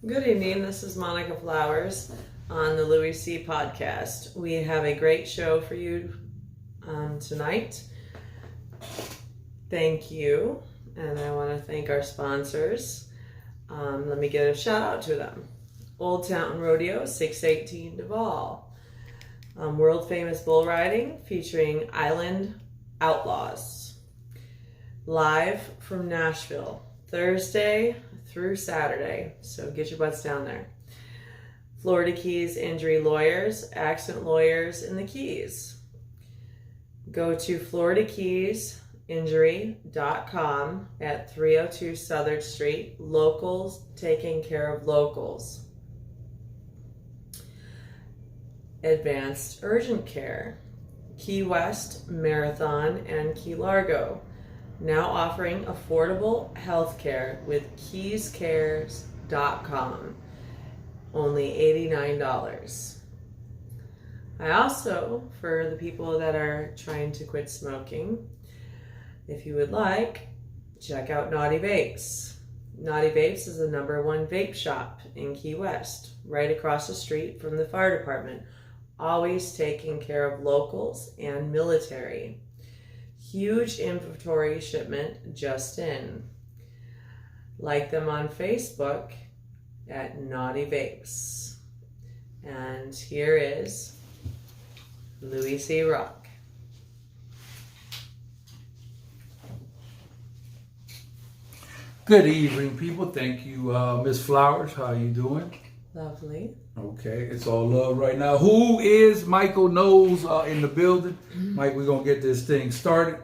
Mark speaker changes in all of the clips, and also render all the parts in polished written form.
Speaker 1: Good evening. This is Monica Flowers on the Louie podcast. We have a great show for you tonight. Thank you. And I want to thank our sponsors. Let me get a shout out to them. Old Town Rodeo, 618 Duval. World famous bull riding featuring Island Outlaws. Live from Nashville, Thursday through Saturday, so get your butts down there. Florida Keys Injury Lawyers, accident lawyers in the Keys. Go to FloridaKeysInjury.com at 302 Southern Street. Locals taking care of locals. Advanced Urgent Care, Key West, Marathon, and Key Largo. Now offering affordable health care with keyscares.com. Only $89. I also, for the people that are trying to quit smoking, if you would like, check out Naughty Vapes. Naughty Vapes is the #1 vape shop in Key West, right across the street from the fire department. Always taking care of locals and military. Huge inventory shipment just in. Like them on Facebook at Naughty Vapes. And here is Louie C. Rock.
Speaker 2: Good evening, people. Thank you, Miss Flowers. How you doing?
Speaker 1: Lovely.
Speaker 2: Okay, it's all love right now. Who is Miachael Knowles in the building? Mike, we're going to get this thing started.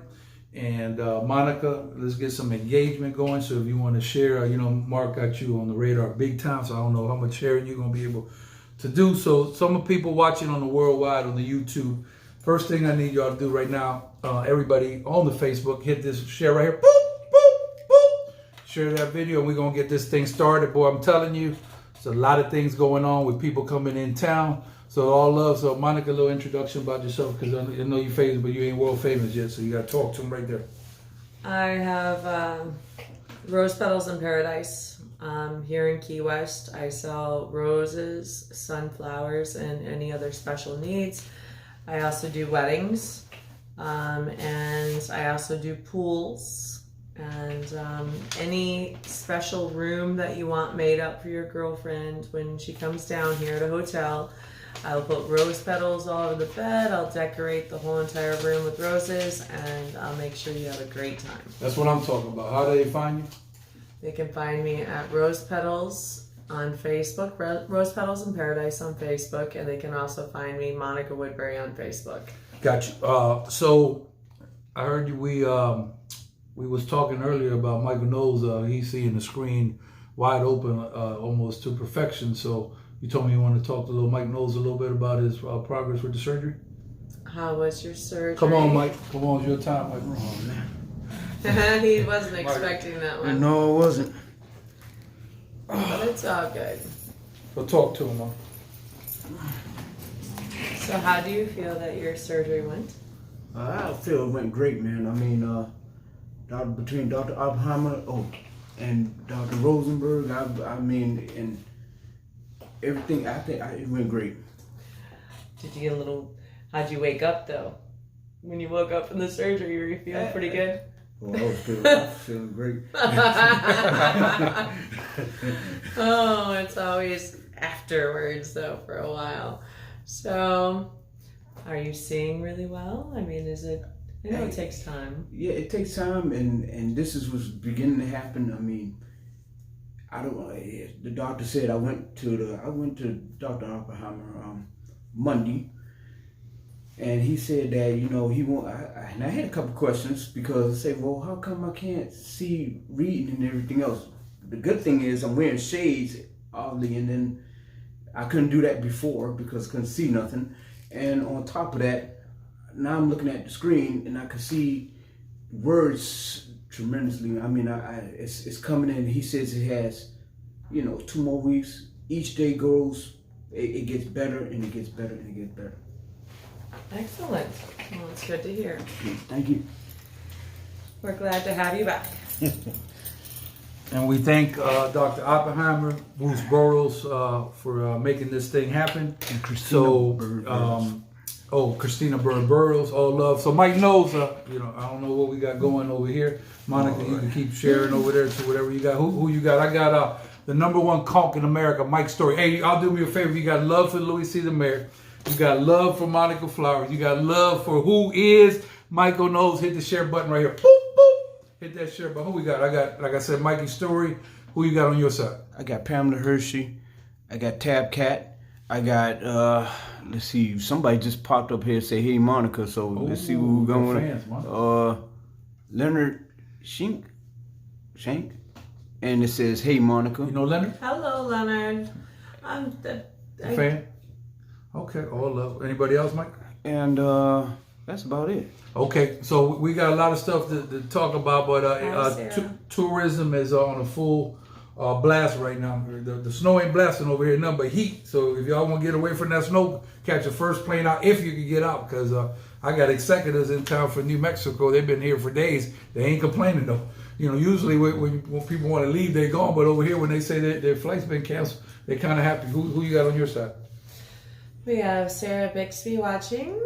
Speaker 2: And Monica, let's get some engagement going. So if you want to share, Mark got you on the radar big time. So I don't know how much sharing you're going to be able to do. So some of the people watching on the worldwide on the YouTube, first thing I need y'all to do right now, everybody on the Facebook, hit this share right here. Boop, boop, boop. Share that video and we're going to get this thing started. Boy, I'm telling you. There's a lot of things going on with people coming in town. So all love. So Monica, a little introduction about yourself because I know you're famous, but you ain't world famous yet. So you got to talk to them right there.
Speaker 1: I have Rose Petals in Paradise here in Key West. I sell roses, sunflowers, and any other special needs. I also do weddings, and I also do pools. And any special room that you want made up for your girlfriend when she comes down here at a hotel, I'll put rose petals all over the bed. I'll decorate the whole entire room with roses, and I'll make sure you have a great time.
Speaker 2: That's what I'm talking about. How do they find you?
Speaker 1: They can find me at Rose Petals on Facebook, Rose Petals in Paradise on Facebook, and they can also find me Monica Woodbury on Facebook.
Speaker 2: Got you. So I heard you. We was talking earlier about Miachael Knowles. He's seeing the screen wide open, almost to perfection. So you told me you want to talk to little Mike Knowles a little bit about his progress with the surgery.
Speaker 1: How was your surgery?
Speaker 2: Come on, Mike. Come on, it's your time, Mike.
Speaker 3: Oh, man.
Speaker 1: He wasn't expecting that one.
Speaker 3: No, it wasn't.
Speaker 1: But it's all good.
Speaker 2: So talk to him, Mike.
Speaker 1: So how do you feel that your surgery went?
Speaker 3: I feel it went great, man. I mean, between Dr. Oppenheimer and Dr. Rosenberg, I mean, and everything, I think it went great.
Speaker 1: Did you get a little, how'd you wake up though? When you woke up from the surgery, were you feeling pretty good?
Speaker 3: Well, I was feeling great.
Speaker 1: Oh, it's always afterwards though for a while. So, are you seeing really well? I mean, is it, I know it takes time.
Speaker 3: Yeah, it takes time, and this is what's beginning to happen. I mean, the doctor said I went to Dr. Oppenheimer Monday, and he said that he won't. And I had a couple questions because I said, well, how come I can't see reading and everything else? The good thing is I'm wearing shades, oddly, and then I couldn't do that before because I couldn't see nothing. And on top of that, now I'm looking at the screen and I can see words tremendously. I mean, it's coming in. He says it has, 2 more weeks. Each day goes, it gets better and it gets better and it gets better.
Speaker 1: Excellent. Well, it's good to hear.
Speaker 3: Thank you.
Speaker 1: We're glad to have you back.
Speaker 2: And we thank Dr. Oppenheimer, Bruce Burrows for making this thing happen.
Speaker 3: And Christina
Speaker 2: Christina Bird Burrows, all love. So Mike knows, I don't know what we got going over here. Monica, you can keep sharing over there to whatever you got. Who you got? I got the #1 conk in America, Mike Story. Hey, I'll do me a favor. You got love for Louie C. the Mayor. You got love for Monica Flowers. You got love for who is Michael Knowles. Hit the share button right here. Boop, boop. Hit that share button. Who we got? I got, like I said, Mikey Story. Who you got on your side?
Speaker 3: I got Pamela Hershey. I got Tab Cat. I got, let's see, somebody just popped up here and say, hey, Monica. So let's see who we're going with. Leonard Shank. And it says, hey, Monica.
Speaker 2: You know Leonard?
Speaker 1: Hello, Leonard. I'm
Speaker 2: a fan? Okay, all love. Anybody else, Mike?
Speaker 3: And that's about it.
Speaker 2: Okay, so we got a lot of stuff to talk about, but tourism is on a full blast right now. The snow ain't blasting over here, nothing but heat. So if y'all want to get away from that snow, catch your first plane out if you can get out, because I got executives in town from New Mexico. They've been here for days. They ain't complaining though. Usually when people want to leave, they're gone. But over here, when they say that their flight's been canceled, they're kind of happy. Who you got on your side?
Speaker 1: We have Sarah Bixby watching.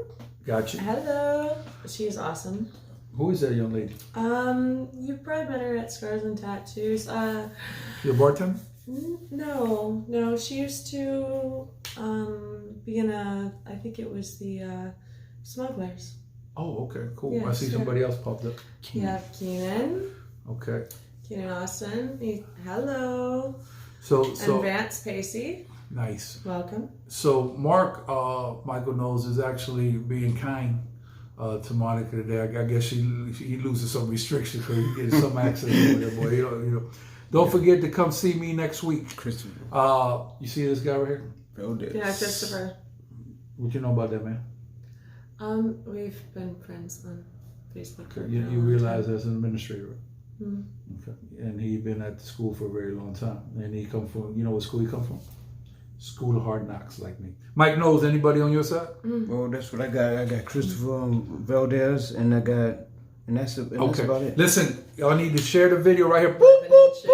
Speaker 2: Gotcha.
Speaker 1: Hello. She's awesome.
Speaker 2: Who is that young lady?
Speaker 1: You probably met her at Scars and Tattoos.
Speaker 2: She a bartender?
Speaker 1: No. She used to be in I think it was the Smugglers.
Speaker 2: Oh, okay, cool.
Speaker 1: Yeah,
Speaker 2: I see somebody else popped up.
Speaker 1: Yeah, Keenan.
Speaker 2: Okay.
Speaker 1: Keenan Austin. Hello.
Speaker 2: So
Speaker 1: and Vance Pacey.
Speaker 2: Nice.
Speaker 1: Welcome.
Speaker 2: So Mark, Michael Knowles is actually being kind to Monica today. I guess he loses some restrictions because he gets some accident over there, boy. Don't forget to come see me next week.
Speaker 3: Christopher.
Speaker 2: You see this guy right here?
Speaker 1: Yeah, Christopher.
Speaker 2: What you know about that man?
Speaker 1: We've been friends on Facebook.
Speaker 2: Okay. You realize as an administrator, right?
Speaker 1: Mm-hmm.
Speaker 2: Okay. And he been at the school for a very long time. And he come from, what school he come from? School of Hard Knocks, like me. Mike Knowles, anybody on your side?
Speaker 1: Mm-hmm.
Speaker 3: Well, that's what I got. I got Christopher Valdez, and that's about it.
Speaker 2: Listen, y'all need to share the video right here. Boop,
Speaker 1: 11 inches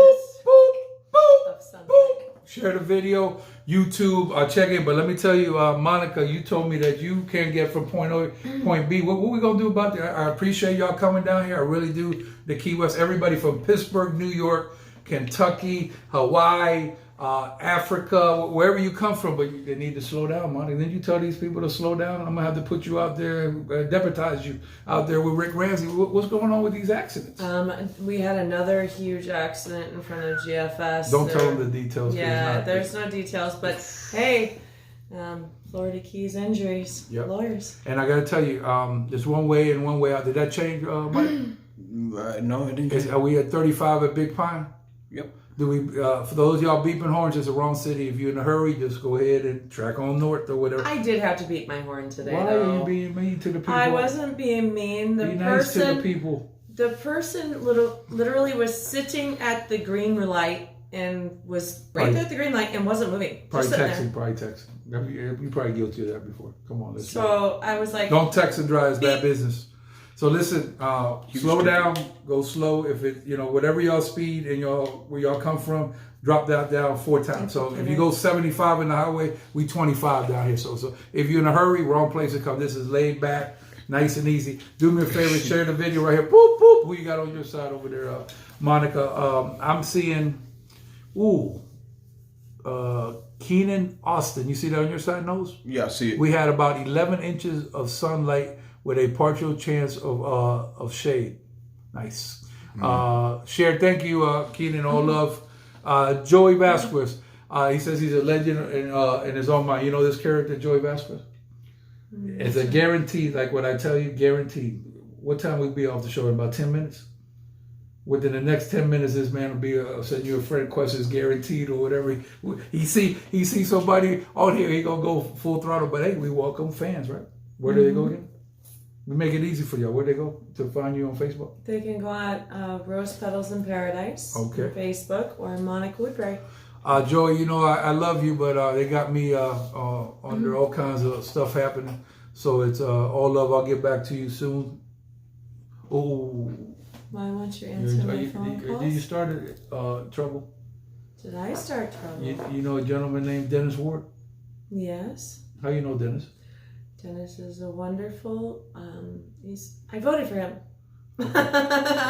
Speaker 1: of sunlight.
Speaker 2: Share the video. YouTube, check it. But let me tell you, Monica, you told me that you can't get from point A to point B. What we gonna do about that? I appreciate y'all coming down here. I really do. The Key West, everybody from Pittsburgh, New York, Kentucky, Hawaii, Africa, wherever you come from, but they need to slow down, Monica. Then you tell these people to slow down. I'm gonna have to put you out there and deputize you out there with Rick Ramsey. What's going on with these accidents?
Speaker 1: We had another huge accident in front of GFS.
Speaker 2: Don't tell them the details.
Speaker 1: Yeah, there's no details, but hey, Florida Keys injuries, lawyers.
Speaker 2: And I gotta tell you, there's one way and one way out. Did that change, Mike?
Speaker 3: No, it didn't.
Speaker 2: Are we at 35 at Big Pine?
Speaker 3: Yep.
Speaker 2: Do we? For those of y'all beeping horns, it's the wrong city. If you're in a hurry, just go ahead and track on north or whatever.
Speaker 1: I did have to beat my horn today.
Speaker 2: Why
Speaker 1: though.
Speaker 2: are you being mean to the people?
Speaker 1: I wasn't being mean.
Speaker 2: Be nice to the people.
Speaker 1: The person literally was sitting at the green light and was right there at the green light and wasn't moving.
Speaker 2: Probably texting. You're probably guilty of that before. Come on, let's.
Speaker 1: So I was like,
Speaker 2: don't text and drive. It's bad business. So listen, slow down, go slow. If it, whatever y'all speed and where y'all come from, drop that down 4 times. So if you go 75 in the highway, we 25 down here. So if you're in a hurry, wrong place to come. This is laid back, nice and easy. Do me a favor, share the video right here. Boop, boop. Who you got on your side over there, Monica? I'm seeing, Keenan Austin. You see that on your side, Knowles?
Speaker 3: Yeah, I see it.
Speaker 2: We had about 11 inches of sunlight with a partial chance of shade. Nice. Share, thank you, Keenan, all love. Joey Vasquez, he says he's a legend in his own mind. You know this character, Joey Vasquez? It's a guaranteed, like what I tell you, guaranteed. What time will we be off the show? In about 10 minutes? Within the next 10 minutes, this man will be sending you a friend questions, guaranteed or whatever. He see somebody on here, he gonna go full throttle. But hey, we welcome fans, right? Where do they go again? We make it easy for y'all. Where they go to find you on Facebook?
Speaker 1: They can go at Rose Petals in Paradise on Facebook or Monica Woodbury.
Speaker 2: Joey, I love you, but they got me under all kinds of stuff happening. So it's all love. I'll get back to you soon. Oh,
Speaker 1: Why won't you answer my phone calls?
Speaker 2: Did you start trouble?
Speaker 1: Did I start trouble?
Speaker 2: You know a gentleman named Dennis Ward?
Speaker 1: Yes.
Speaker 2: How you know Dennis?
Speaker 1: Dennis is a wonderful. I voted for him.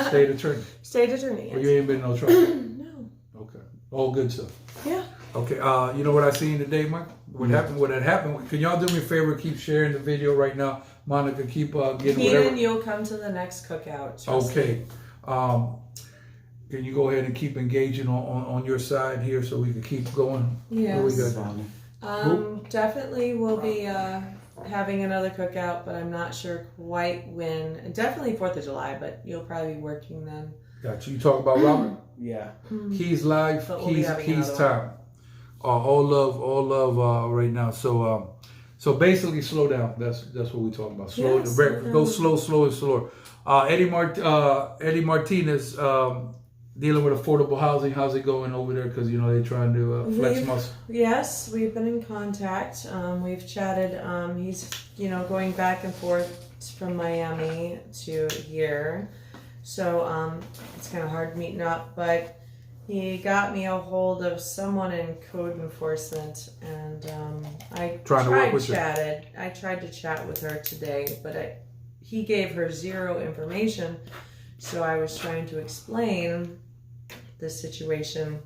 Speaker 2: State attorney.
Speaker 1: State attorney. Yes.
Speaker 2: Or you ain't been in no trouble?
Speaker 1: No.
Speaker 2: Okay. All good stuff.
Speaker 1: Yeah.
Speaker 2: Okay. You know what I seen today, Mike? What happened? What had happened? Can y'all do me a favor? Keep sharing the video right now. Monica, keep getting whatever.
Speaker 1: Keenan, you'll come to the next cookout.
Speaker 2: Okay. Can you go ahead and keep engaging on your side here so we can keep going?
Speaker 1: Yes.
Speaker 2: What we got?
Speaker 1: Definitely we'll be having another cookout, but I'm not sure quite when. Definitely 4th of July, but you'll probably be working then.
Speaker 2: Got you. You talk about Robert?
Speaker 3: Yeah.
Speaker 2: Keys live,
Speaker 1: But we'll be having
Speaker 2: Keys
Speaker 1: another
Speaker 2: time. All love right now. So basically slow down. That's what we talking about. Slow,
Speaker 1: Yeah, slow down.
Speaker 2: go slower. Eddie Martinez dealing with affordable housing. How's it going over there? Because they're trying to flex muscle.
Speaker 1: Yes, we've been in contact. We've chatted. He's going back and forth from Miami to here, so it's kind of hard meeting up. But he got me a hold of someone in code enforcement, and I tried to chat with her today, but he gave her zero information. So I was trying to explain the situation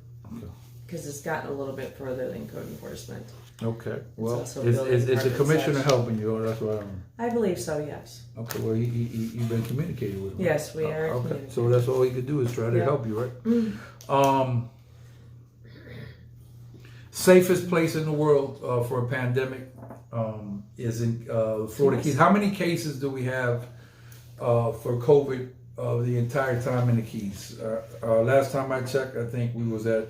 Speaker 1: because it's gotten a little bit further than code enforcement.
Speaker 2: Okay. Well,
Speaker 1: also
Speaker 2: is the commissioner
Speaker 1: department
Speaker 2: helping you? That's what
Speaker 1: I believe so, yes.
Speaker 2: Okay. Well, you've been communicating with him.
Speaker 1: Yes, we are.
Speaker 2: Okay. So that's all he could do is try to help you, right? Safest place in the world for a pandemic is in Florida Keys. How many cases do we have for COVID the entire time in the Keys? Last time I checked, I think we was at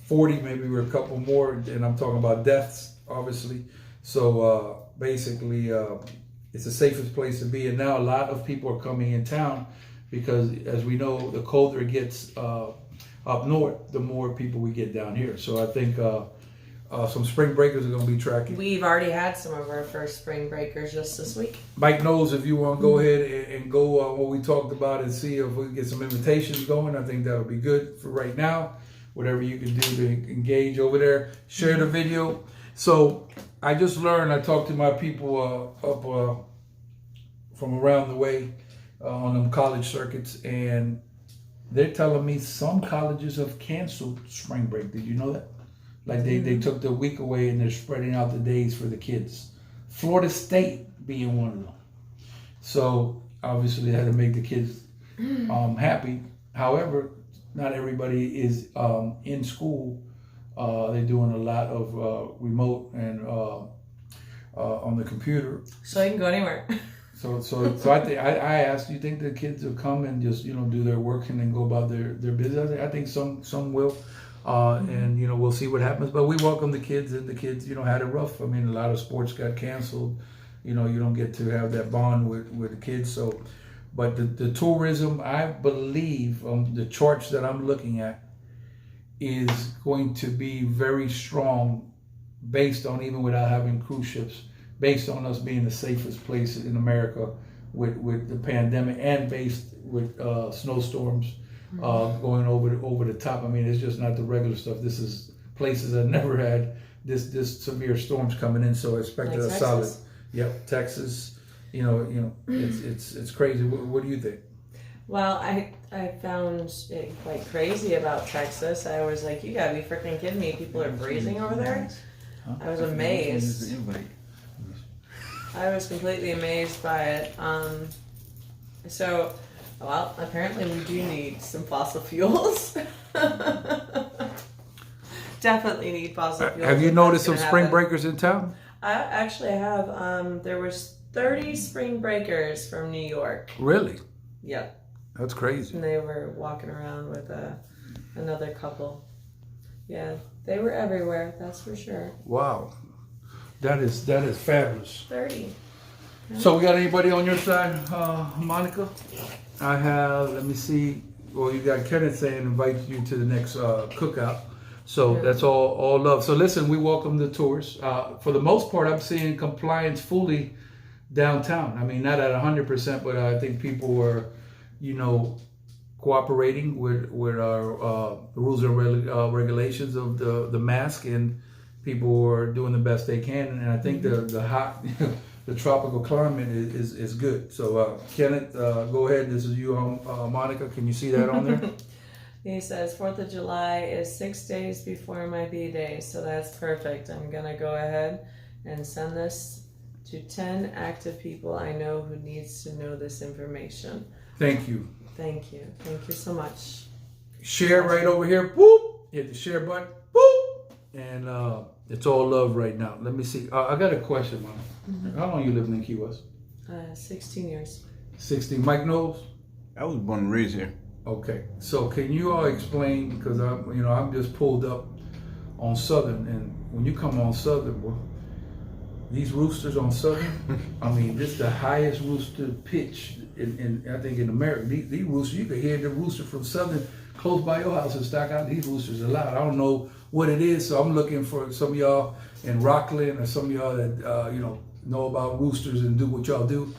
Speaker 2: 40, maybe we're a couple more, and I'm talking about deaths, obviously. So basically, it's the safest place to be. And now a lot of people are coming in town because, as we know, the colder it gets up north, the more people we get down here. So I think some spring breakers are going to be tracking.
Speaker 1: We've already had some of our first spring breakers just this week.
Speaker 2: Mike Knowles, if you want to go ahead and go on what we talked about and see if we can get some invitations going, I think that would be good for right now. Whatever you can do to engage over there, share the video. So I just learned, I talked to my people up from around the way on them college circuits, and they're telling me some colleges have canceled spring break. Did you know that? Like they took the week away and they're spreading out the days for the kids. Florida State being one of them. So obviously they had to make the kids happy. However, not everybody is in school. They're doing a lot of remote and on the computer.
Speaker 1: So you can go anywhere.
Speaker 2: So I think I asked, do you think the kids will come and just do their work and then go about their business? I think some will, and we'll see what happens. But we welcome the kids, and the kids had it rough. I mean, a lot of sports got canceled. You don't get to have that bond with the kids. So, but the tourism, I believe, the charts that I'm looking at, is going to be very strong, based on, even without having cruise ships, based on us being the safest place in America with the pandemic, and based with snowstorms going over the top. I mean, it's just not the regular stuff. This is places that never had this severe storms coming in. So I expect a solid. Yep, Texas. It's crazy. What do you think?
Speaker 1: Well, I found it quite crazy about Texas. I was like, you gotta be freaking kidding me. People are freezing over there. I was amazed. I was completely amazed by it. Apparently we do need some fossil fuels. Definitely need fossil fuels.
Speaker 2: Have you noticed some spring breakers in town?
Speaker 1: I actually have. There was 30 spring breakers from New York.
Speaker 2: Really?
Speaker 1: Yep.
Speaker 2: That's crazy.
Speaker 1: And they were walking around with another couple. Yeah, they were everywhere. That's for sure.
Speaker 2: Wow. That is fabulous.
Speaker 1: 30. Yeah.
Speaker 2: So we got anybody on your side, Monica? I have, let me see. Well, you got Kenneth saying invite you to the next cookout. So that's all love. So listen, we welcome the tours. For the most part, I'm seeing compliance fully downtown. I mean, not at 100%, but I think people were, cooperating with our rules and regulations of the mask, and people are doing the best they can. And I think the hot, the tropical climate is good. So Kenneth, go ahead. This is you, Monica. Can you see that on there?
Speaker 1: He says 4th of July is 6 days before my B-Day, so that's perfect. I'm going to go ahead and send this to 10 active people I know who needs to know this information.
Speaker 2: Thank you.
Speaker 1: Thank you. Thank you so much.
Speaker 2: Share right over here. Boop. Hit the share button. Boop. And it's all love right now. Let me see. I got a question, man. How long you living in Key West?
Speaker 1: 16 years.
Speaker 2: 16. Mike Knowles?
Speaker 3: I was born and raised here.
Speaker 2: Okay, so can you all explain, because I'm just pulled up on Southern, and when you come on Southern, well, these roosters on Southern, I mean, this is the highest rooster pitch in I think in America. These roosters, you could hear the rooster from Southern close by your house in Stock Out. These roosters are loud. I don't know what it is, so I'm looking for some of y'all in Rockland or some of y'all that know about roosters and do what y'all do.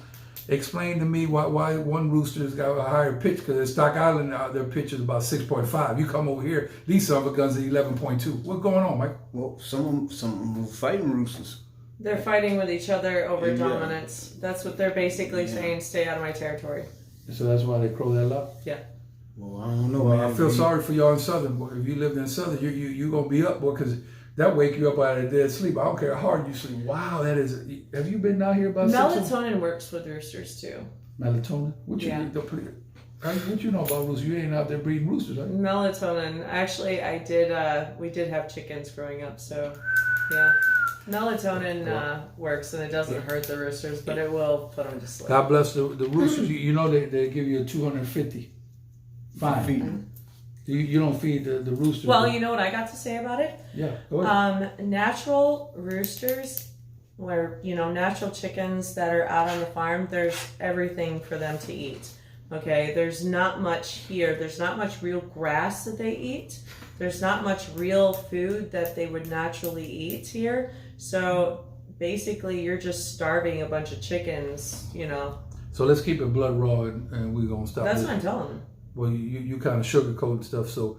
Speaker 2: Explain to me why one rooster's got a higher pitch, because at Stock Island their pitch is about 6.5. You come over here, these son of a guns are 11.2. What's going on, Mike?
Speaker 3: Well, some are fighting roosters.
Speaker 1: They're fighting with each other over dominance. That's what they're basically saying, stay out of my territory.
Speaker 2: So that's why they crow that loud?
Speaker 1: Yeah.
Speaker 3: Well, I don't know,
Speaker 2: Well,
Speaker 3: man.
Speaker 2: I feel sorry for y'all in Southern, boy. If you lived in Southern, you going to be up, boy, because that wake you up out of dead sleep. I don't care how hard you sleep. Wow, that is. Have you been down here about
Speaker 1: melatonin works with roosters too.
Speaker 2: Melatonin? What you what you know about roosters? You ain't out there breeding roosters, right?
Speaker 1: Melatonin. Actually, I did. We did have chickens growing up, so yeah. Melatonin works, and it doesn't hurt the roosters, but it will put them to sleep.
Speaker 2: God bless the roosters. You know they give you a $250 fine. You don't feed the roosters.
Speaker 1: Well, you know what I got to say about it?
Speaker 2: Yeah, go ahead.
Speaker 1: Natural roosters, where natural chickens that are out on the farm, there's everything for them to eat. Okay, there's not much here. There's not much real grass that they eat. There's not much real food that they would naturally eat here. So basically, you're just starving a bunch of chickens.
Speaker 2: So let's keep it blood raw, and we're gonna stop.
Speaker 1: That's what I'm telling them.
Speaker 2: Well, you kind of sugarcoating stuff. So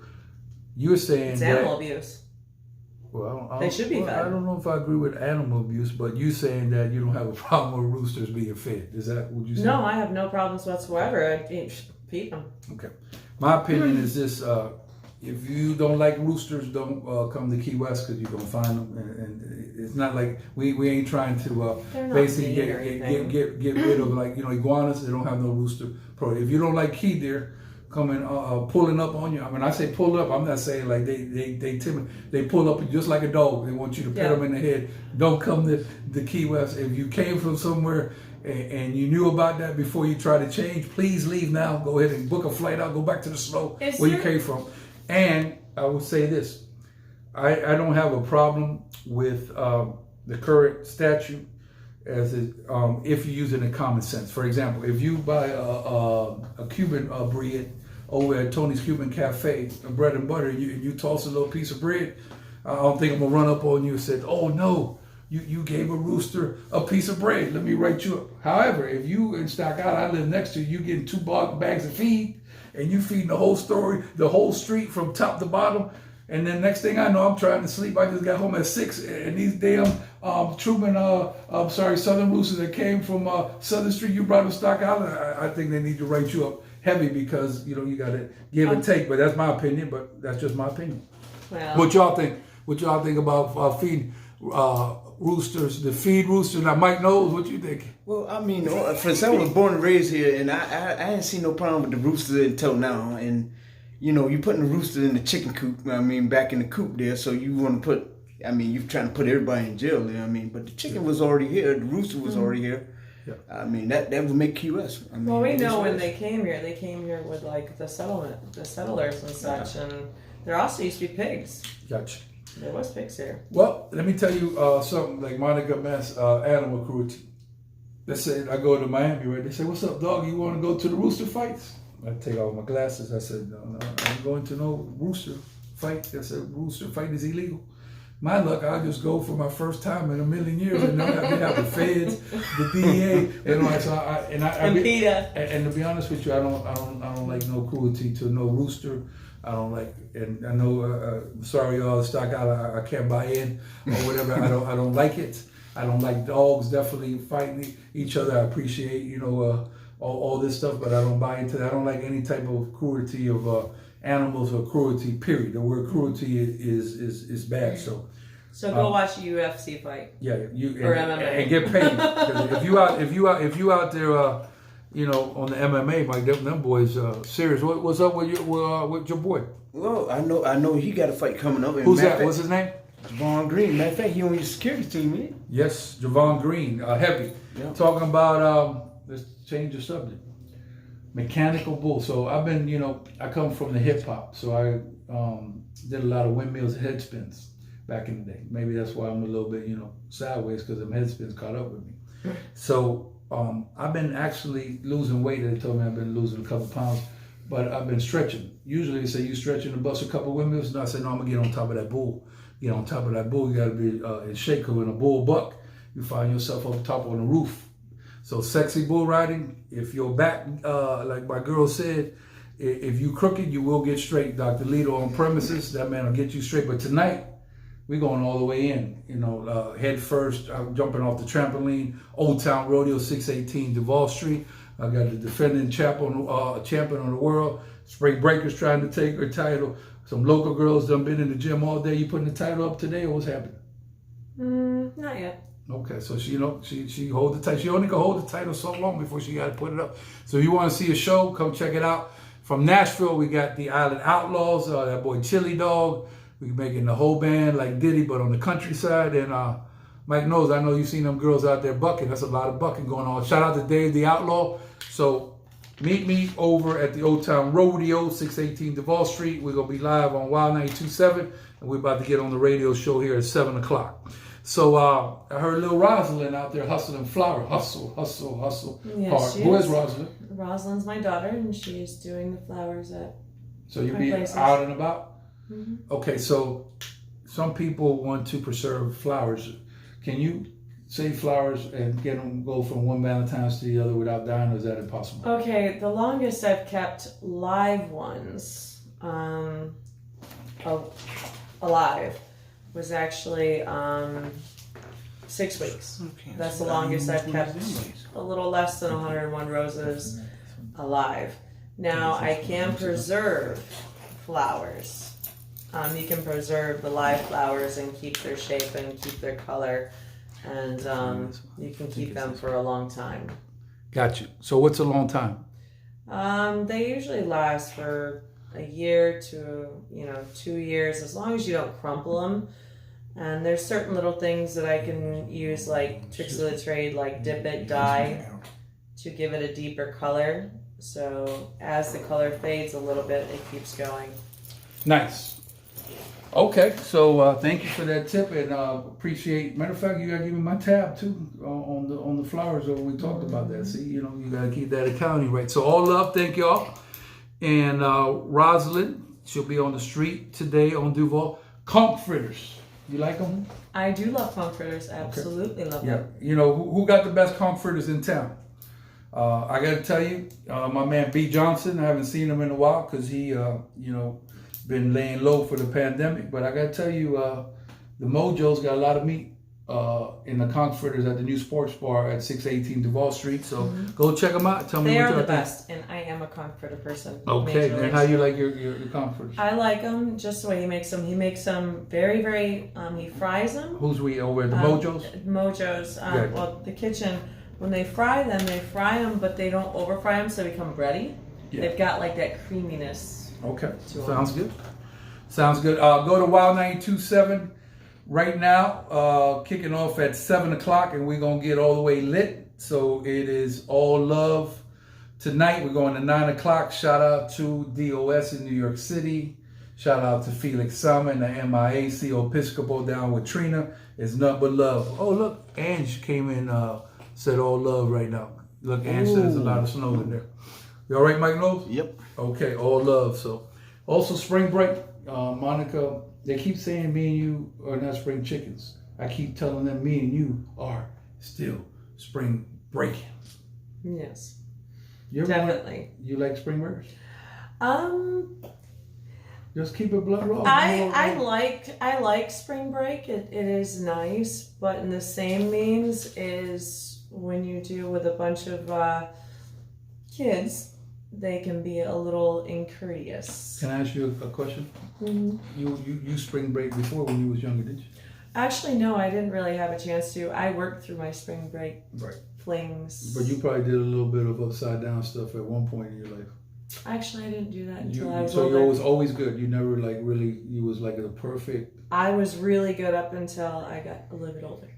Speaker 2: you're saying
Speaker 1: it's animal abuse.
Speaker 2: Well,
Speaker 1: they should be fed.
Speaker 2: I don't know if I agree with animal abuse, but you saying that you don't have a problem with roosters being fed. Is that what you say?
Speaker 1: No, I have no problems whatsoever. I feed them.
Speaker 2: Okay. My opinion is this. If you don't like roosters, don't come to Key West, because you're going to find them. And it's not like we ain't trying to basically get rid of iguanas. They don't have no rooster. If you don't like key deer, coming pulling up on you. I mean, I say pull up. I'm not saying like they timid. They pull up just like a dog. They want you to pet them in the head. Don't come to the Key West. If you came from somewhere and you knew about that before you try to change, please leave now. Go ahead and book a flight out. Go back to the snow where you came from. And I would say this: I don't have a problem with the current statute as if you're using it common sense. For example, if you buy a Cuban bread over at Tony's Cuban Cafe, bread and butter, you toss a little piece of bread, I don't think I'm gonna run up on you and say, "Oh no, you gave a rooster a piece of bread. Let me write you up." However, if you in Stock Out, I live next to you, you getting 2 bags of feed, and you feeding the whole street from top to bottom. And then next thing I know, I'm trying to sleep. I just got home at 6, and these damn Southern roosters that came from Southern Street, you brought them Stock Island. I think they need to write you up heavy, because you got to give and take. But that's my opinion. But that's just my opinion. Well, what y'all think? What y'all think about feeding roosters? The feed roosters. Now, Mike Knowles, what you think?
Speaker 3: Well, I mean, since I was born and raised here, and I ain't seen no problem with the rooster until now. And you putting the rooster in the chicken coop. I mean, back in the coop there. So you want to put. I mean, you're trying to put everybody in jail there. I mean, but the chicken was already here. The rooster was already here. Yeah. I mean, that would make QS. I mean,
Speaker 1: well, we know when they came here with like the settlers and such, and there also used to be pigs.
Speaker 2: Gotcha.
Speaker 1: There was pigs here.
Speaker 2: Well, let me tell you something. Like Monica Mass, animal cruelty. They say I go to Miami, right? They say, "What's up, dog? You want to go to the rooster fights?" I take off my glasses. I said, "No, I ain't going to no rooster fight." I said, "Rooster fight is illegal." My luck, I'll just go for my first time in a million years, and then they have the feds, the DEA, and like so. And to be honest with you, I don't like no cruelty to no rooster. I don't like, and I know. Sorry, y'all, the stock I can't buy in or whatever. I don't like it. I don't like dogs definitely fighting each other. I appreciate all this stuff, but I don't buy into that. I don't like any type of cruelty of animals or cruelty. Period. The word cruelty is bad. So
Speaker 1: go watch a UFC fight.
Speaker 2: Yeah,
Speaker 1: or MMA
Speaker 2: and get paid. if you out there, on the MMA, Mike, them boys serious. What's up with your boy?
Speaker 3: Well, I know he got a fight coming up.
Speaker 2: Who's that? What's his name?
Speaker 3: Javon Green. Matter of fact, he on your security team, man.
Speaker 2: Yes, Javon Green, heavy. Yeah. Talking about let's change the subject. Mechanical bull. So I've been, I come from the hip hop, so I did a lot of windmills and head spins back in the day. Maybe that's why I'm a little bit, sideways, because them head spins caught up with me. So I've been actually losing weight. They told me I've been losing a couple pounds, but I've been stretching. Usually they say you stretching to bust a couple windmills, and I say no, I'm gonna get on top of that bull. Get on top of that bull. You gotta be in shape, because when a bull buck, you find yourself up top on the roof. So sexy bull riding, if your back, like my girl said, if you crooked, you will get straight. Dr. Lito on premises, that man will get you straight. But tonight, we're going all the way in, head first. I'm jumping off the trampoline, Old Town Rodeo, 618 Duval Street. I got the defending champion on the world. Spring Breakers trying to take her title. Some local girls done been in the gym all day. You putting the title up today, or what's happening?
Speaker 1: Not yet.
Speaker 2: Okay, so she hold the title. She only can hold the title so long before she got to put it up. So if you want to see a show, come check it out. From Nashville, we got the Island Outlaws, that boy Chili Dog. We making the whole band like Diddy, but on the countryside. And Mike Knowles, I know you've seen them girls out there bucking. That's a lot of bucking going on. Shout out to Dave the Outlaw. So meet me over at the Old Town Rodeo, 618 Duval Street. We're going to be live on Wild 92.7, and we're about to get on the radio show here at 7 o'clock. So I heard little Rosalind out there hustling flower. Hustle.
Speaker 1: Yes,
Speaker 2: hard. Who is Rosalind?
Speaker 1: Rosalind's my daughter, and she's doing the flowers at
Speaker 2: So you be out and about?
Speaker 1: Mm-hmm.
Speaker 2: Okay, so some people want to preserve flowers. Can you save flowers and get them go from one Valentine's to the other without dying, or is that impossible?
Speaker 1: Okay, the longest I've kept live ones alive was actually 6 weeks. Okay, that's the longest I've kept a little less than 101 roses alive. Now I can preserve flowers. You can preserve the live flowers and keep their shape and keep their color, and you can keep them for a long time.
Speaker 2: Got you. So what's a long time?
Speaker 1: They usually last for a year to 2 years, as long as you don't crumple them. And there's certain little things that I can use, like tricks of the trade, like dip it, dye, to give it a deeper color. So as the color fades a little bit, it keeps going.
Speaker 2: Nice. Okay, so thank you for that tip, and appreciate. Matter of fact, you gotta give me my tab too on the flowers. When we talked about that, see, you gotta keep that accounting right. So all love, thank y'all. And Rosalind, she'll be on the street today on Duval. Conch fritters, you like them?
Speaker 1: I do love conch fritters. Absolutely love them.
Speaker 2: Yeah, who got the best conch fritters in town? I gotta tell you, my man B Johnson. I haven't seen him in a while because he, been laying low for the pandemic, but I gotta tell you, the Mojo's got a lot of meat in the conch fritters at the new sports bar at 618 Duval Street. So go check them out. Tell me
Speaker 1: they
Speaker 2: what
Speaker 1: are the
Speaker 2: think.
Speaker 1: best, and I am a conch fritter person.
Speaker 2: Okay, and how you like your conch fritters?
Speaker 1: I like them just the way he makes them. He makes them very, very. He fries them.
Speaker 2: Who's we over at the Mojo's?
Speaker 1: Mojo's. Well, the kitchen. When they fry them, but they don't over fry them, so they become bready. Yeah. They've got like that creaminess.
Speaker 2: Okay, sounds good. Sounds good. Go to Wild 92.7 right now, kicking off at 7 o'clock, and we're going to get all the way lit. So it is all love. Tonight, we're going to 9 o'clock. Shout out to DOS in New York City. Shout out to Felix Sama and the MIAC Episcopal down with Trina. It's nothing but love. Oh, look, Ange came in, said all love right now. Look, Ange said there's a lot of snow in there. You all right, Mike Knowles?
Speaker 3: Yep.
Speaker 2: Okay, all love. So, also spring break. Monica They keep saying me and you are not spring chickens. I keep telling them me and you are still spring breaking.
Speaker 1: Yes.
Speaker 2: Definitely. You like spring breakers? Just keep it blunt raw.
Speaker 1: I like spring break. It is nice, but in the same means is when you do with a bunch of kids, they can be a little incourteous.
Speaker 2: Can I ask you a question?
Speaker 1: Mm-hmm.
Speaker 2: You spring break before when you was younger, did you?
Speaker 1: Actually, no, I didn't really have a chance to. I worked through my spring break
Speaker 2: Right.
Speaker 1: flings.
Speaker 2: But you probably did a little bit of upside down stuff at one point in your life.
Speaker 1: Actually, I didn't do that until I was
Speaker 2: so
Speaker 1: older.
Speaker 2: you was always good. You never like really. You was like the perfect.
Speaker 1: I was really good up until I got a little bit older.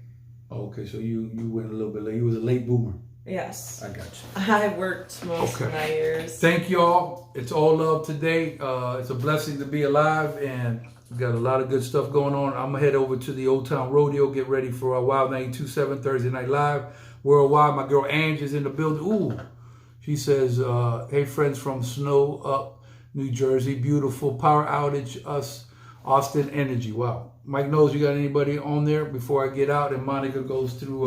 Speaker 2: Okay, so you went a little bit late. You was a late boomer.
Speaker 1: Yes.
Speaker 2: I got you.
Speaker 1: I worked most of my years.
Speaker 2: Thank y'all. It's all love today. It's a blessing to be alive, and we got a lot of good stuff going on. I'm gonna head over to the Old Town Rodeo. Get ready for our Wild 92.7 Thursday Night Live worldwide. My girl Ange is in the building. Ooh. She says, hey, friends from Snow Up, New Jersey. Beautiful power outage, us, Austin Energy. Wow. Mike Knowles, you got anybody on there before I get out? And Monica goes through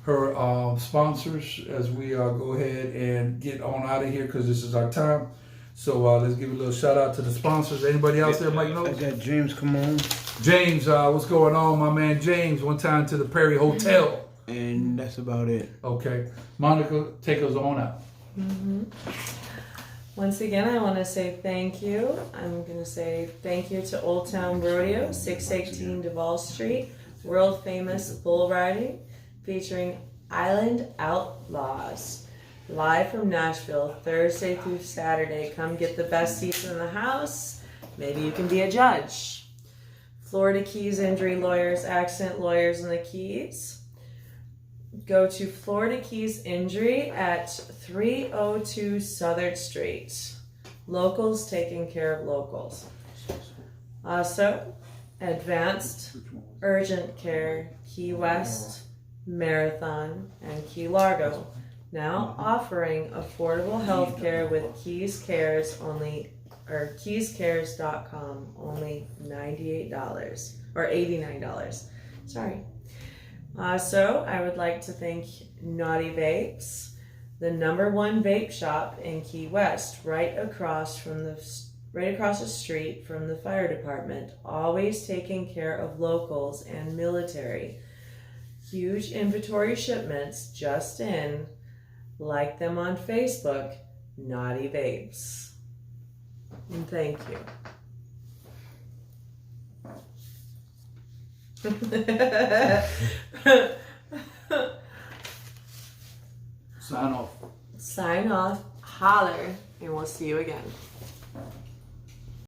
Speaker 2: her sponsors as we go ahead and get on out of here because this is our time. So let's give a little shout out to the sponsors. Anybody else there, Mike Knowles?
Speaker 3: I got James, come on.
Speaker 2: James, what's going on, my man James? One time to the Perry Hotel.
Speaker 3: And that's about it.
Speaker 2: Okay. Monica, take us on out.
Speaker 1: Mm-hmm. Once again, I want to say thank you. I'm going to say thank you to Old Town Rodeo, 618 Duval Street, world famous bull riding, featuring Island Outlaws. Live from Nashville, Thursday through Saturday. Come get the best seats in the house. Maybe you can be a judge. Florida Keys Injury Lawyers, Accident Lawyers in the Keys. Go to Florida Keys Injury at 302 Southern Street. Locals taking care of locals. Also, Advanced Urgent Care, Key West, Marathon, and Key Largo. Now offering affordable health care with Keys Cares only, or keyscares.com, only $98 or $89. Sorry. So I would like to thank Naughty Vapes, the #1 vape shop in Key West, right across the street from the fire department, always taking care of locals and military. Huge inventory shipments just in. Like them on Facebook, Naughty Vapes. And thank you.
Speaker 2: Sign off.
Speaker 1: Sign off, holler, and we'll see you again.